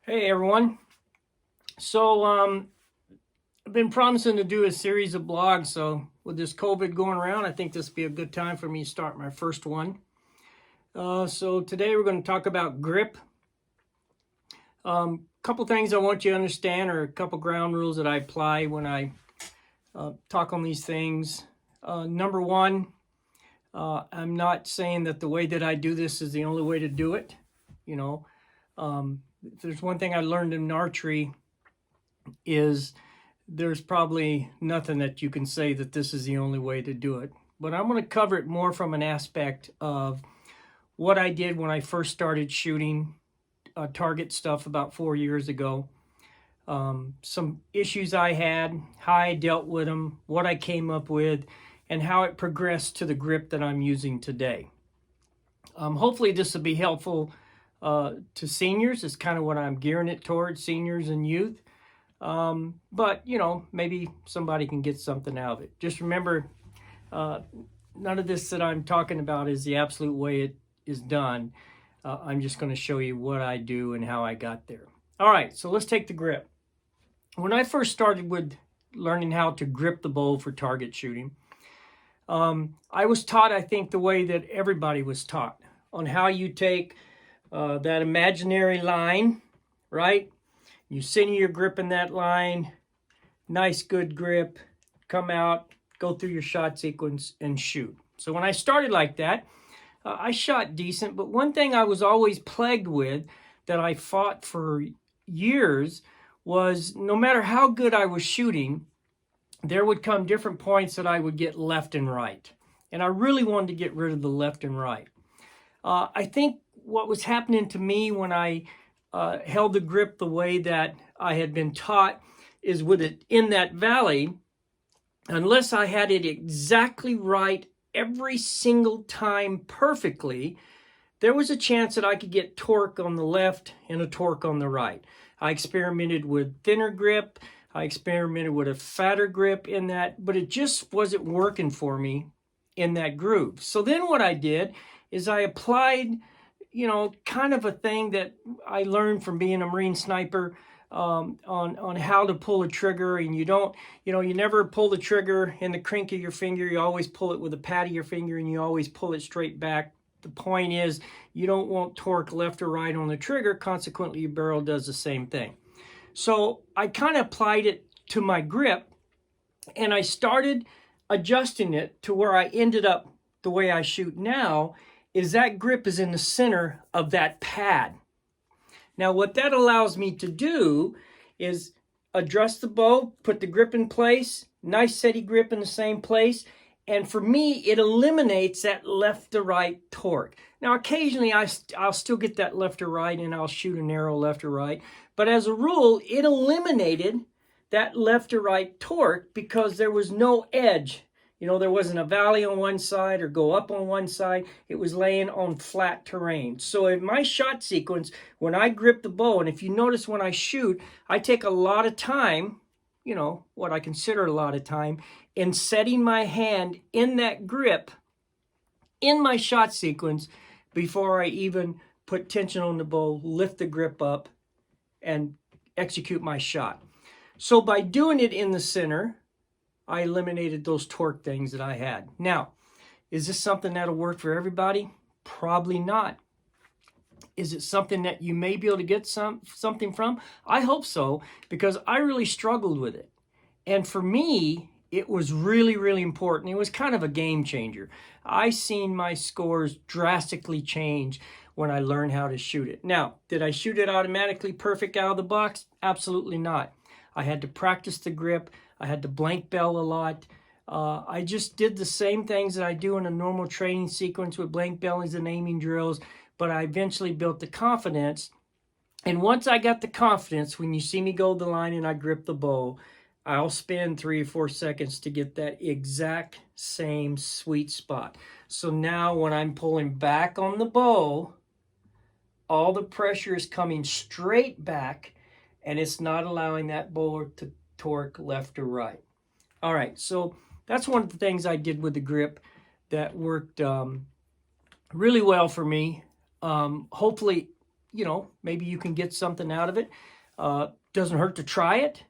Hey everyone. I've been promising to do a series of blogs. So with this COVID going around, I think this would be a good time for me to start my first one. So today we're going to talk about grip. Couple things I want you to understand, or a couple ground rules that I apply when I talk on these things. Number one, I'm not saying that the way that I do this is the only way to do it. You know, if there's one thing I learned in archery is there's probably nothing that you can say that this is the only way to do it. But I'm going to cover it more from an aspect of what I did when I first started shooting target stuff about 4 years ago. Some issues I had, how I dealt with them, what I came up with, and how it progressed to the grip that I'm using today. Hopefully this will be helpful to seniors. It's kind of what I'm gearing it towards, seniors and youth. But, maybe somebody can get something out of it. Just remember, none of this that I'm talking about is the absolute way it is done. I'm just going to show you what I do and how I got there. All right, so let's take the grip. When I first started with learning how to grip the bow for target shooting, I was taught, I think, the way that everybody was taught on how you take that imaginary line, right? You center your grip in that line, nice good grip, come out, go through your shot sequence and shoot. So when I started like that, I shot decent, but one thing I was always plagued with that I fought for years was no matter how good I was shooting, there would come different points that I would get left and right. And I really wanted to get rid of the left and right. I think what was happening to me when I held the grip the way that I had been taught is with it in that valley, unless I had it exactly right every single time perfectly, there was a chance that I could get torque on the left and a torque on the right. I experimented with thinner grip. I experimented with a fatter grip in that, but it just wasn't working for me in that groove. So then what I did is I applied kind of a thing that I learned from being a Marine sniper on how to pull a trigger. And you never pull the trigger in the crank of your finger. You always pull it with the pad of your finger, and you always pull it straight back. The point is you don't want torque left or right on the trigger. Consequently, your barrel does the same thing. So I kind of applied it to my grip, and I started adjusting it to where I ended up the way I shoot now is that grip is in the center of that pad. Now, what that allows me to do is adjust the bow, put the grip in place, nice steady grip in the same place, and for me, it eliminates that left to right torque. Now, occasionally, I'll still get that left or right, and I'll shoot an arrow left or right, but as a rule, it eliminated that left to right torque because there was no edge. There wasn't a valley on one side or go up on one side. It was laying on flat terrain. So in my shot sequence, when I grip the bow, and if you notice when I shoot, I take a lot of time, what I consider a lot of time, in setting my hand in that grip in my shot sequence before I even put tension on the bow, lift the grip up, and execute my shot. So by doing it in the center, I eliminated those torque things that I had. Now, is this something that'll work for everybody? Probably not. Is it something that you may be able to get something from? I hope so, because I really struggled with it. And for me, it was really, really important. It was kind of a game changer. I seen my scores drastically change when I learned how to shoot it. Now, did I shoot it automatically perfect out of the box? Absolutely not. I had to practice the grip. I had to blank bell a lot. I just did the same things that I do in a normal training sequence with blank bellings and aiming drills, but I eventually built the confidence. And once I got the confidence, when you see me go the line and I grip the bow, I'll spend 3 or 4 seconds to get that exact same sweet spot. So now when I'm pulling back on the bow, all the pressure is coming straight back, and it's not allowing that bow to torque left or right. All right, so that's one of the things I did with the grip that worked really well for me. Hopefully you know, maybe you can get something out of it. Doesn't hurt to try it.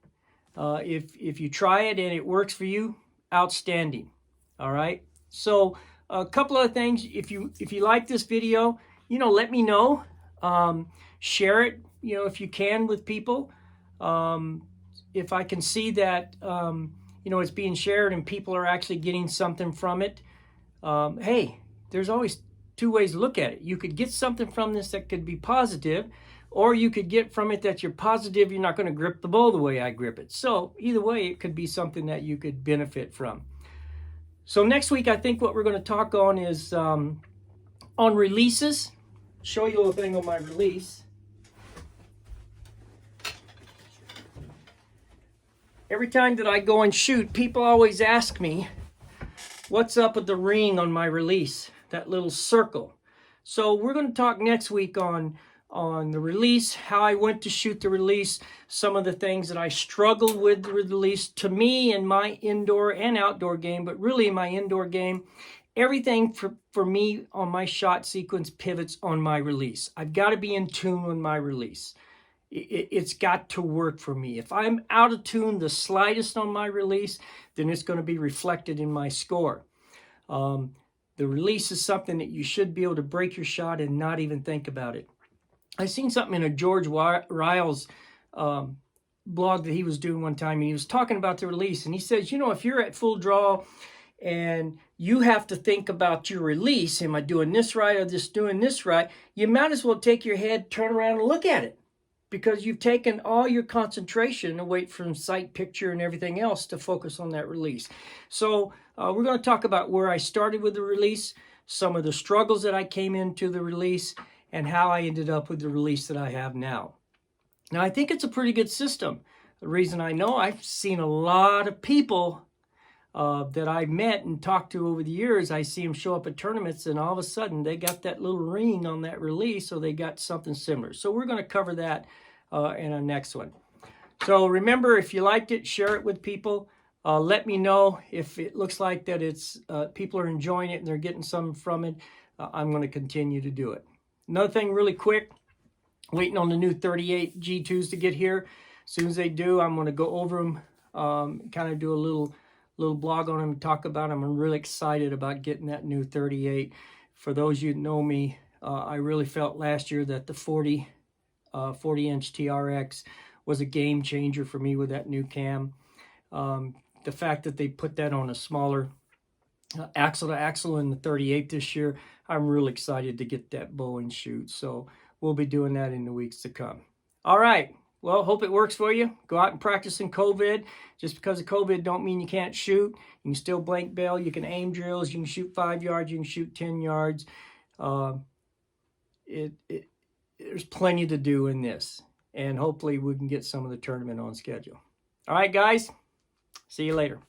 If you try it and it works for you, outstanding. All right. So a couple other things. If you like this video, you know, let me know. Share it, you know, if you can with people. If I can see that, you know, it's being shared and people are actually getting something from it. Hey, there's always two ways to look at it. You could get something from this that could be positive, or you could get from it that you're positive you're not going to grip the bow the way I grip it. So either way, it could be something that you could benefit from. So next week, I think what we're going to talk on is on releases. Show you a little thing on my release. Every time that I go and shoot, people always ask me, what's up with the ring on my release, that little circle? So we're going to talk next week on the release, how I went to shoot the release, some of the things that I struggled with the release. To me, in my indoor and outdoor game, but really in my indoor game, everything for me on my shot sequence pivots on my release. I've got to be in tune with my release. It's got to work for me. If I'm out of tune the slightest on my release, then it's going to be reflected in my score. The release is something that you should be able to break your shot and not even think about it. I seen something in a George Riles blog that he was doing one time, and he was talking about the release, and he says, you know, if you're at full draw and you have to think about your release, am I doing this right or just doing this right? You might as well take your head, turn around and look at it, because you've taken all your concentration away from sight, picture, and everything else to focus on that release. So we're going to talk about where I started with the release, some of the struggles that I came into the release, and how I ended up with the release that I have now. Now, I think it's a pretty good system. The reason I know, I've seen a lot of people that I've met and talked to over the years. I see them show up at tournaments, and all of a sudden they got that little ring on that release, so they got something similar. So we're going to cover that in our next one. So remember, if you liked it, share it with people. Let me know if it looks like that it's people are enjoying it and they're getting something from it. I'm going to continue to do it. Another thing really quick, waiting on the new 38 G2s to get here. As soon as they do, I'm going to go over them, kind of do a little blog on them and talk about them. I'm really excited about getting that new 38. For those you know me, I really felt last year that the 40-inch TRX was a game changer for me with that new cam. The fact that they put that on a smaller axle to axle in the 38 this year, I'm really excited to get that bow and shoot. So we'll be doing that in the weeks to come. All right. Well, hope it works for you. Go out and practice in COVID. Just because of COVID don't mean you can't shoot. You can still blank bail. You can aim drills. You can shoot 5 yards. You can shoot 10 yards. There's plenty to do in this. And hopefully we can get some of the tournament on schedule. All right, guys. See you later.